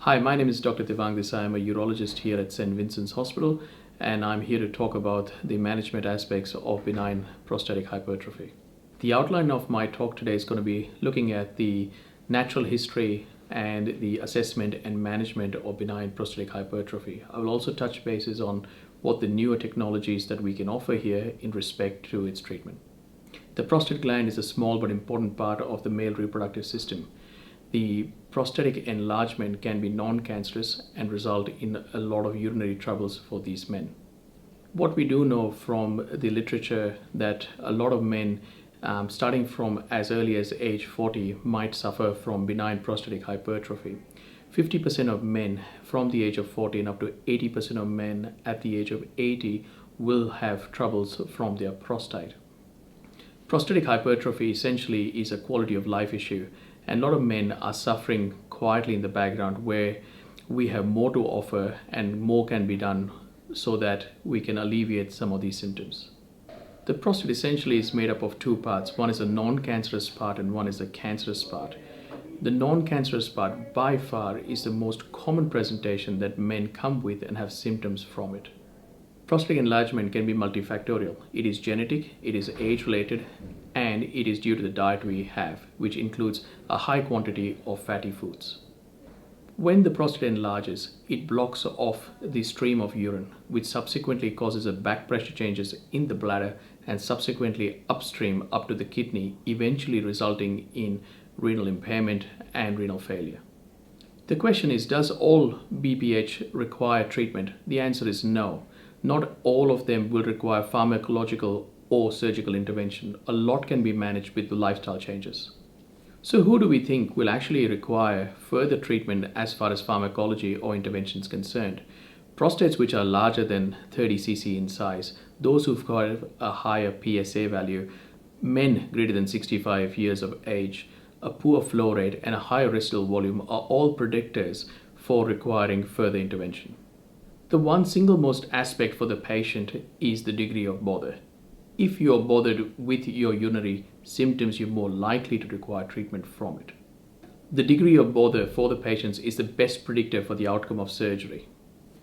Hi, my name is Dr. Devang Desai. I'm a urologist here at St. Vincent's Hospital, and I'm here to talk about the management aspects of benign prostatic hypertrophy. The outline of my talk today is going to be looking at the natural history and the assessment and management of benign prostatic hypertrophy. I will also touch bases on what the newer technologies that we can offer here in respect to its treatment. The prostate gland is a small but important part of the male reproductive system. The prostatic enlargement can be non-cancerous and result in a lot of urinary troubles for these men. What we do know from the literature that a lot of men starting from as early as age 40 might suffer from benign prostatic hypertrophy. 50% of men from the age of 40 and up to 80% of men at the age of 80 will have troubles from their prostate. Prostatic hypertrophy essentially is a quality of life issue, and a lot of men are suffering quietly in the background where we have more to offer and more can be done so that we can alleviate some of these symptoms. The prostate essentially is made up of two parts. One is a non-cancerous part and one is a cancerous part. The non-cancerous part by far is the most common presentation that men come with and have symptoms from it. Prostate enlargement can be multifactorial. It is genetic, it is age-related, and it is due to the diet we have, which includes a high quantity of fatty foods. When the prostate enlarges, it blocks off the stream of urine, which subsequently causes a back pressure changes in the bladder and subsequently upstream up to the kidney, eventually resulting in renal impairment and renal failure. The question is, does all BPH require treatment? The answer is no. Not all of them will require pharmacological or surgical intervention. A lot can be managed with the lifestyle changes. So who do we think will actually require further treatment as far as pharmacology or intervention is concerned? Prostates which are larger than 30 cc in size, those who've got a higher PSA value, men greater than 65 years of age, a poor flow rate and a high residual volume are all predictors for requiring further intervention. The one single most aspect for the patient is the degree of bother. If you're bothered with your urinary symptoms, you're more likely to require treatment from it. The degree of bother for the patients is the best predictor for the outcome of surgery.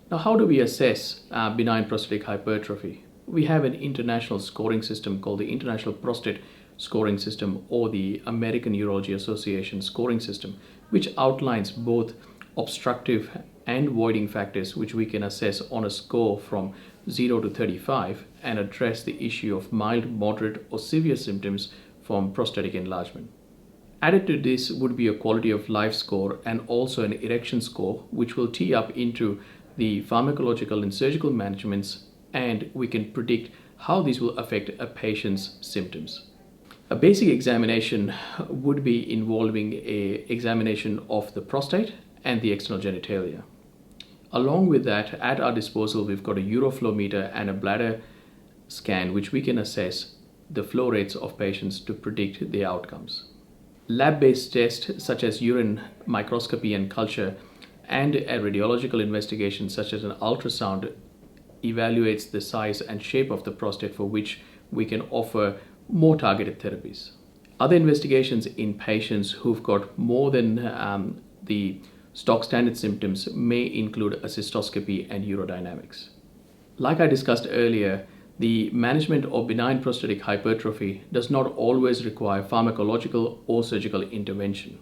Now, how do we assess benign prostatic hypertrophy? We have an international scoring system called the International Prostate Scoring System or the American Urology Association scoring system, which outlines both obstructive and voiding factors which we can assess on a score from 0 to 35 and address the issue of mild, moderate or severe symptoms from prostatic enlargement. Added to this would be a quality of life score and also an erection score, which will tee up into the pharmacological and surgical managements, and we can predict how these will affect a patient's symptoms. A basic examination would be involving an examination of the prostate and the external genitalia. Along with that, at our disposal, we've got a uroflow meter and a bladder scan, which we can assess the flow rates of patients to predict the outcomes. Lab-based tests such as urine microscopy and culture and a radiological investigation such as an ultrasound evaluates the size and shape of the prostate, for which we can offer more targeted therapies. Other investigations in patients who've got more than the stock standard symptoms may include a cystoscopy and urodynamics. Like I discussed earlier, the management of benign prostatic hypertrophy does not always require pharmacological or surgical intervention.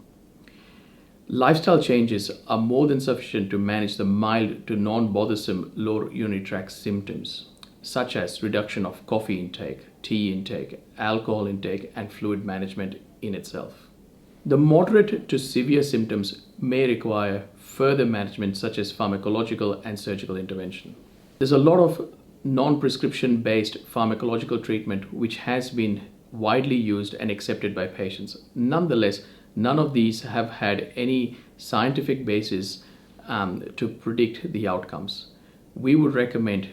Lifestyle changes are more than sufficient to manage the mild to non-bothersome lower urinary tract symptoms, such as reduction of coffee intake, tea intake, alcohol intake, and fluid management in itself. The moderate to severe symptoms may require further management such as pharmacological and surgical intervention. There's a lot of non-prescription based pharmacological treatment which has been widely used and accepted by patients. Nonetheless, none of these have had any scientific basis to predict the outcomes. We would recommend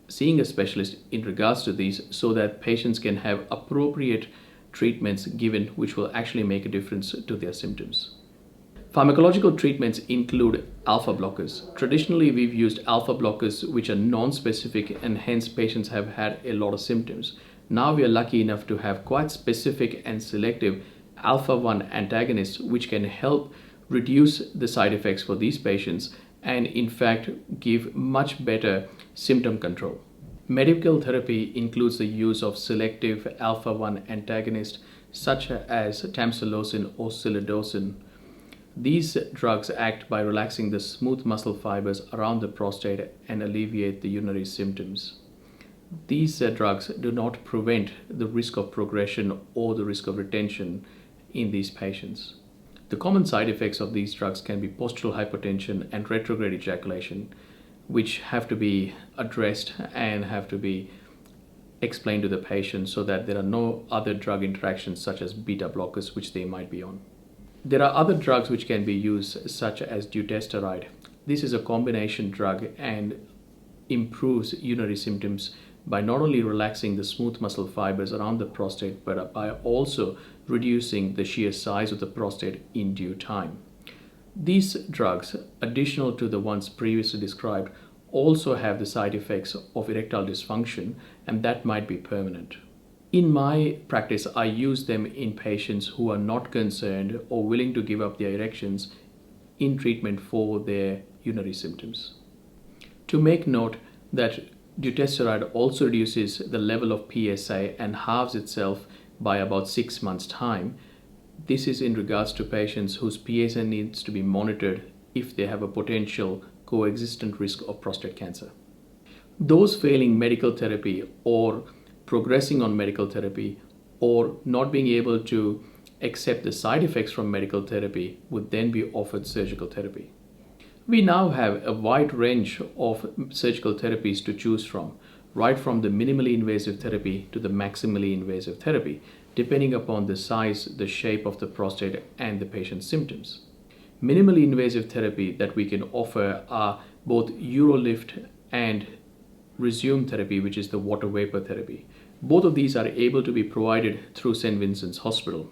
seeing a specialist in regards to these so that patients can have appropriate treatments given which will actually make a difference to their symptoms. Pharmacological treatments include alpha blockers. Traditionally, we've used alpha blockers which are non-specific and hence patients have had a lot of symptoms. Now we are lucky enough to have quite specific and selective alpha-1 antagonists which can help reduce the side effects for these patients and in fact give much better symptom control. Medical therapy includes the use of selective alpha-1 antagonists such as tamsulosin or silodosin. These drugs act by relaxing the smooth muscle fibers around the prostate and alleviate the urinary symptoms. These drugs do not prevent the risk of progression or the risk of retention in these patients. The common side effects of these drugs can be postural hypotension and retrograde ejaculation, which have to be addressed and have to be explained to the patient so that there are no other drug interactions such as beta blockers which they might be on. There are other drugs which can be used such as dutasteride. This is a combination drug and improves urinary symptoms by not only relaxing the smooth muscle fibers around the prostate but by also reducing the sheer size of the prostate in due time. These drugs, additional to the ones previously described, also have the side effects of erectile dysfunction, and that might be permanent. In my practice, I use them in patients who are not concerned or willing to give up their erections in treatment for their urinary symptoms. To make note that dutasteride also reduces the level of PSA and halves itself by about 6 months' time. This is in regards to patients whose PSA needs to be monitored if they have a potential coexistent risk of prostate cancer. Those failing medical therapy or progressing on medical therapy or not being able to accept the side effects from medical therapy would then be offered surgical therapy. We now have a wide range of surgical therapies to choose from, right from the minimally invasive therapy to the maximally invasive therapy, depending upon the size, the shape of the prostate, and the patient's symptoms. Minimally invasive therapy that we can offer are both urolift and resume therapy, which is the water vapor therapy. Both of these are able to be provided through St. Vincent's Hospital.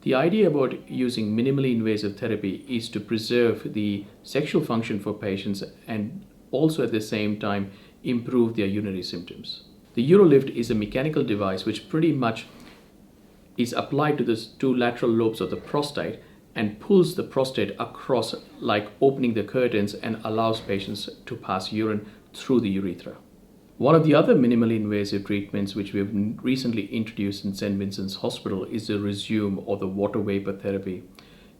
The idea about using minimally invasive therapy is to preserve the sexual function for patients and also at the same time improve their urinary symptoms. The urolift is a mechanical device which pretty much is applied to the two lateral lobes of the prostate and pulls the prostate across like opening the curtains and allows patients to pass urine through the urethra. One of the other minimally invasive treatments which we have recently introduced in St. Vincent's Hospital is the resume or the water vapor therapy.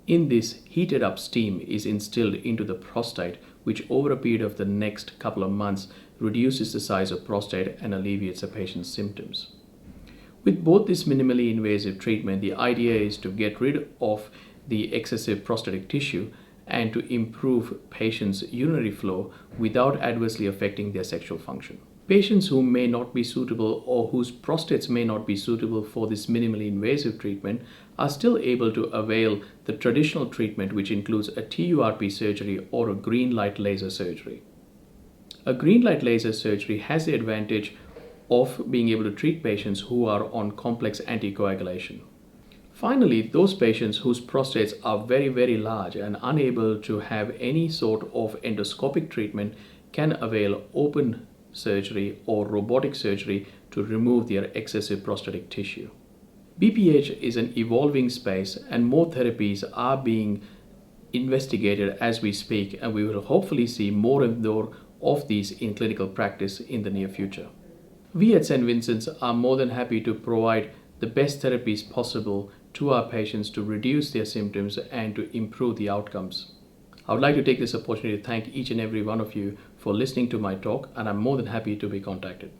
In this, heated up steam is instilled into the prostate, which over a period of the next couple of months reduces the size of prostate and alleviates a patient's symptoms. With both this minimally invasive treatment, the idea is to get rid of the excessive prostatic tissue and to improve patients' urinary flow without adversely affecting their sexual function. Patients who may not be suitable or whose prostates may not be suitable for this minimally invasive treatment are still able to avail the traditional treatment, which includes a TURP surgery or a green light laser surgery. A green light laser surgery has the advantage of being able to treat patients who are on complex anticoagulation. Finally, those patients whose prostates are very, very large and unable to have any sort of endoscopic treatment can avail open surgery or robotic surgery to remove their excessive prostatic tissue. BPH is an evolving space and more therapies are being investigated as we speak, and we will hopefully see more and more of these in clinical practice in the near future. We at St. Vincent's are more than happy to provide the best therapies possible to our patients to reduce their symptoms and to improve the outcomes. I would like to take this opportunity to thank each and every one of you for listening to my talk, and I'm more than happy to be contacted.